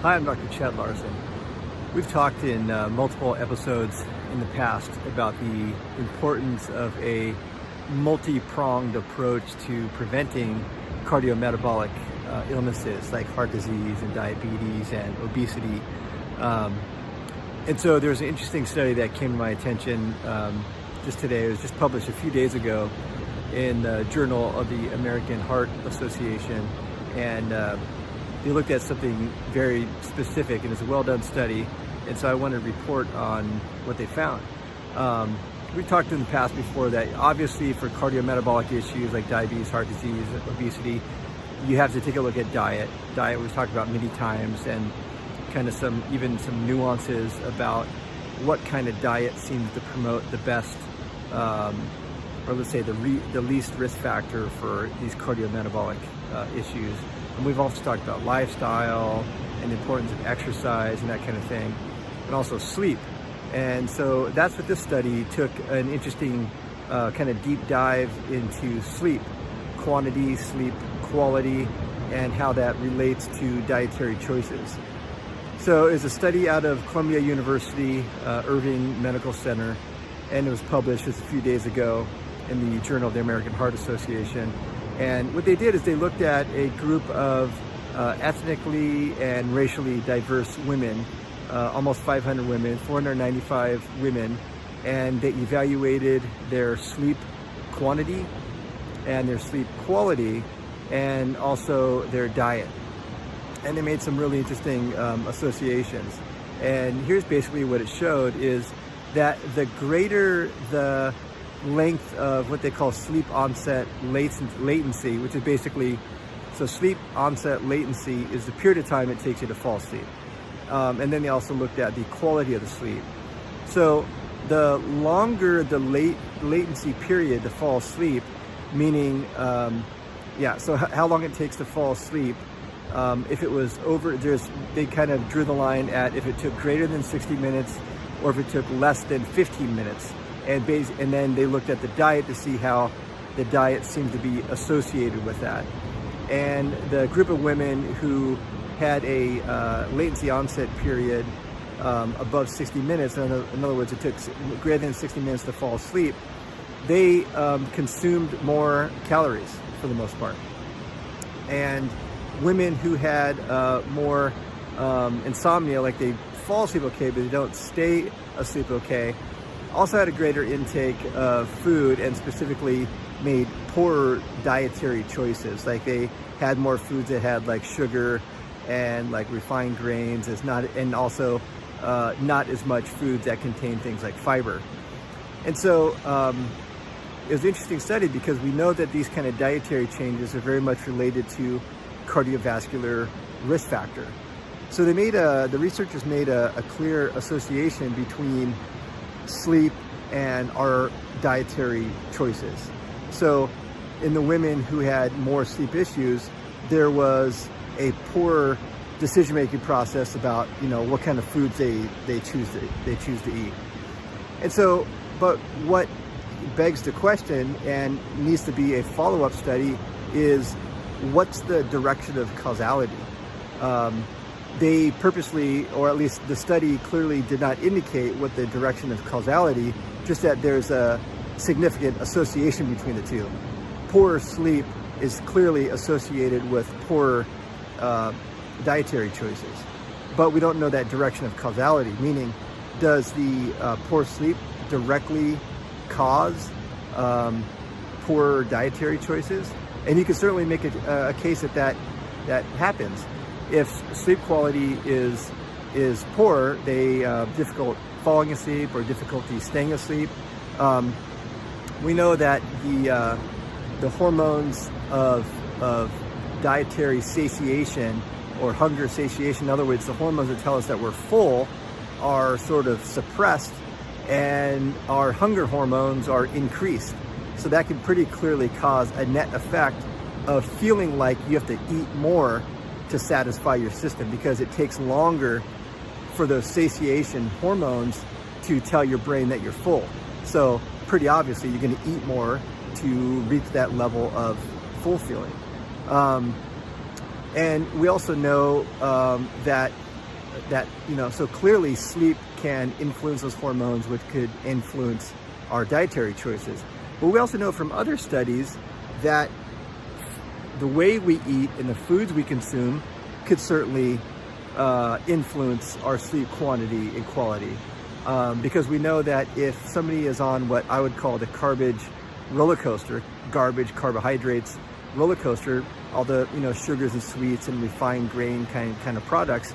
Hi, I'm Dr. Chad Larson. We've talked in multiple episodes in the past about the importance of a multi-pronged approach to preventing cardiometabolic illnesses like heart disease and diabetes and obesity. And so there's an interesting study that came to my attention just today. It was just published a few days ago in the Journal of the American Heart Association, and they looked at something very specific, and it's a well-done study, and so I want to report on what they found. We've talked in the past before that obviously for cardiometabolic issues like diabetes, heart disease, obesity, you have to take a look at diet. Diet we've talked about many times, and kind of some nuances about what kind of diet seems to promote the best, or let's say the least risk factor for these cardiometabolic issues. And we've also talked about lifestyle and the importance of exercise and that kind of thing, and also sleep. And so that's what this study took an interesting kind of deep dive into sleep quantity, sleep quality, and how that relates to dietary choices. So it's a study out of Columbia University, Irving Medical Center, and it was published just a few days ago in the Journal of the American Heart Association. And what they did is they looked at a group of ethnically and racially diverse women, almost 500 women, 495 women, and they evaluated their sleep quantity and their sleep quality and also their diet. And they made some really interesting associations. And here's basically what it showed is that the greater the length of what they call sleep onset latency, which is basically, so sleep onset latency is the period of time it takes you to fall asleep. And then they also looked at the quality of the sleep. So the longer the latency period to fall asleep, meaning, so how long it takes to fall asleep, if it was over, they kind of drew the line at if it took greater than 60 minutes or if it took less than 15 minutes. And then they looked at the diet to see how the diet seemed to be associated with that. And the group of women who had a latency onset period above 60 minutes, in other words, it took greater than 60 minutes to fall asleep, they consumed more calories for the most part. And women who had more insomnia, like they fall asleep okay, but they don't stay asleep okay, also had a greater intake of food and specifically made poorer dietary choices. Like they had more foods that had like sugar and like refined grains, and also not as much foods that contain things like fiber. And so it was an interesting study because we know that these kind of dietary changes are very much related to cardiovascular risk factor. So they made the researchers made a clear association between sleep and our dietary choices. So in the women who had more sleep issues, there was a poorer decision-making process about, what kind of foods they choose to eat. And so, but what begs the question and needs to be a follow-up study is, what's the direction of causality? They purposely, or at least the study clearly did not indicate what the direction of causality, just that there's a significant association between the two. Poor sleep is clearly associated with poor dietary choices, but we don't know that direction of causality, meaning does the poor sleep directly cause poor dietary choices? And you can certainly make a case that happens. If sleep quality is poor, they difficult falling asleep or difficulty staying asleep. We know that the hormones of dietary satiation or hunger satiation, in other words, the hormones that tell us that we're full, are sort of suppressed, and our hunger hormones are increased. So that can pretty clearly cause a net effect of feeling like you have to eat more to satisfy your system, because it takes longer for those satiation hormones to tell your brain that you're full. So pretty obviously you're going to eat more to reach that level of full feeling. And we also know that that, so clearly sleep can influence those hormones, which could influence our dietary choices. But we also know from other studies that the way we eat and the foods we consume could certainly influence our sleep quantity and quality. Because we know that if somebody is on what I would call the garbage carbohydrates roller coaster, all the sugars and sweets and refined grain kind of products,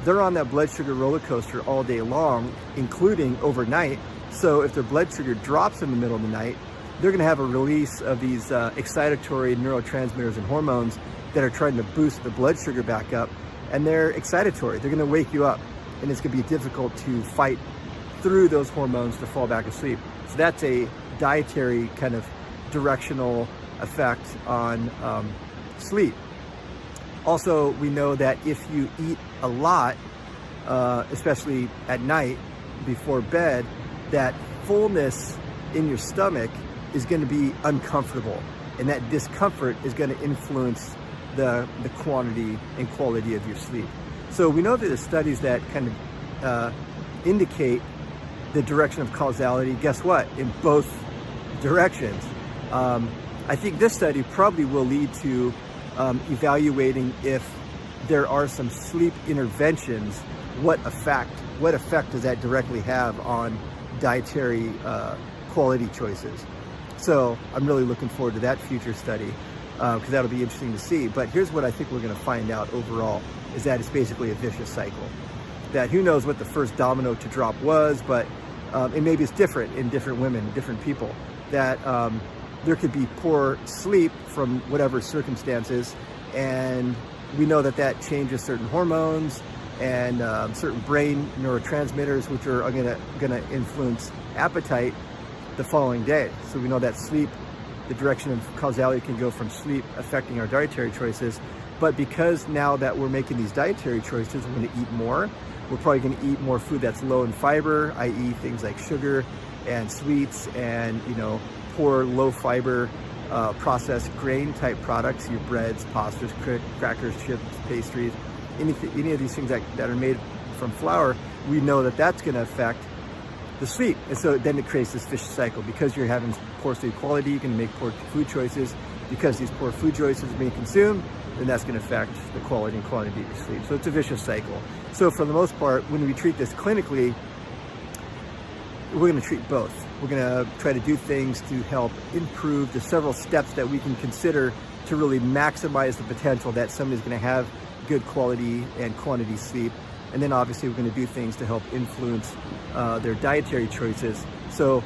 they're on that blood sugar roller coaster all day long, including overnight. So if their blood sugar drops in the middle of the night, they're going to have a release of these excitatory neurotransmitters and hormones that are trying to boost the blood sugar back up, and they're excitatory. They're going to wake you up, and it's going to be difficult to fight through those hormones to fall back asleep. So that's a dietary kind of directional effect on sleep. Also, we know that if you eat a lot, especially at night before bed, that fullness in your stomach is going to be uncomfortable, and that discomfort is going to influence the quantity and quality of your sleep. So we know that the studies that kind of indicate the direction of causality, guess what? In both directions. I think this study probably will lead to evaluating if there are some sleep interventions, what effect does that directly have on dietary quality choices. So I'm really looking forward to that future study, because that'll be interesting to see. But here's what I think we're going to find out overall, is that it's basically a vicious cycle. That who knows what the first domino to drop was, but and maybe it's different in different women, different people, that there could be poor sleep from whatever circumstances, and we know that that changes certain hormones and certain brain neurotransmitters, which are gonna influence appetite the following day. So we know that sleep, the direction of causality can go from sleep affecting our dietary choices. But because now that we're making these dietary choices, we're gonna eat more. We're probably gonna eat more food that's low in fiber, i.e. things like sugar and sweets and poor low fiber processed grain type products, your breads, pastas, crackers, chips, pastries, any of these things that are made from flour. We know that that's going to affect the sleep, and so then it creates this vicious cycle. Because you're having poor sleep quality, you can make poor food choices. Because these poor food choices are being consumed, then that's going to affect the quality and quantity of your sleep. So it's a vicious cycle. So for the most part, when we treat this clinically, we're going to treat both. We're going to try to do things to help improve the several steps that we can consider to really maximize the potential that somebody's going to have good quality and quantity sleep. And then obviously we're going to do things to help influence their dietary choices. So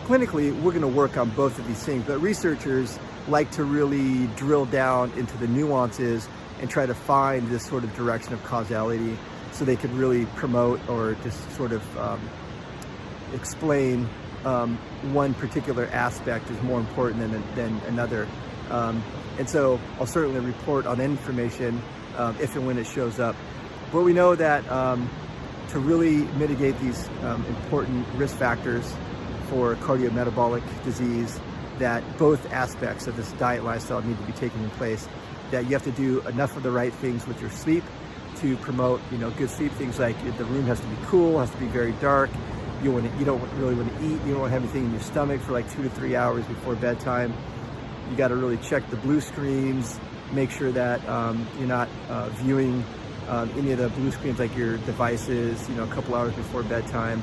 clinically, we're going to work on both of these things, but researchers like to really drill down into the nuances and try to find this sort of direction of causality, so they could really promote or just sort of explain one particular aspect is more important than another. And so I'll certainly report on information if and when it shows up. But we know that to really mitigate these important risk factors for cardiometabolic disease, that both aspects of this diet lifestyle need to be taken in place. That you have to do enough of the right things with your sleep to promote good sleep. Things like the room has to be cool, has to be very dark. You don't really want to eat. You don't want to have anything in your stomach for like 2 to 3 hours before bedtime. You got to really check the blue screens. Make sure that you're not viewing any of the blue screens, like your devices, a couple hours before bedtime.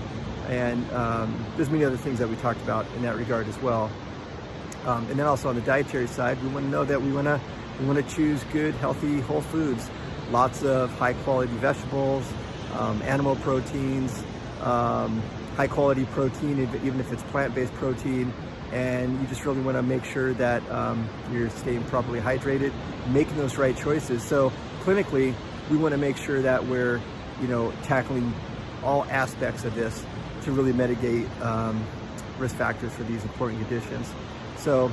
And there's many other things that we talked about in that regard as well. And then also on the dietary side, we want to know that we want to choose good, healthy, whole foods. Lots of high quality vegetables, animal proteins, high quality protein, even if it's plant-based protein. And you just really want to make sure that you're staying properly hydrated, making those right choices. So clinically, we want to make sure that we're tackling all aspects of this to really mitigate risk factors for these important conditions. So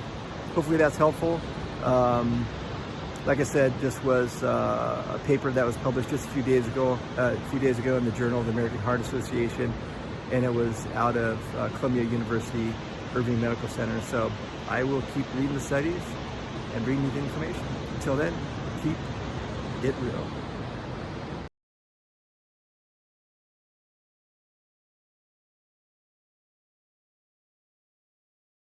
hopefully that's helpful. Like I said, this was a paper that was published just a few days ago in the Journal of the American Heart Association, and it was out of Columbia University Irving Medical Center. So I will keep reading the studies and bringing you the information. Until then, keep it real.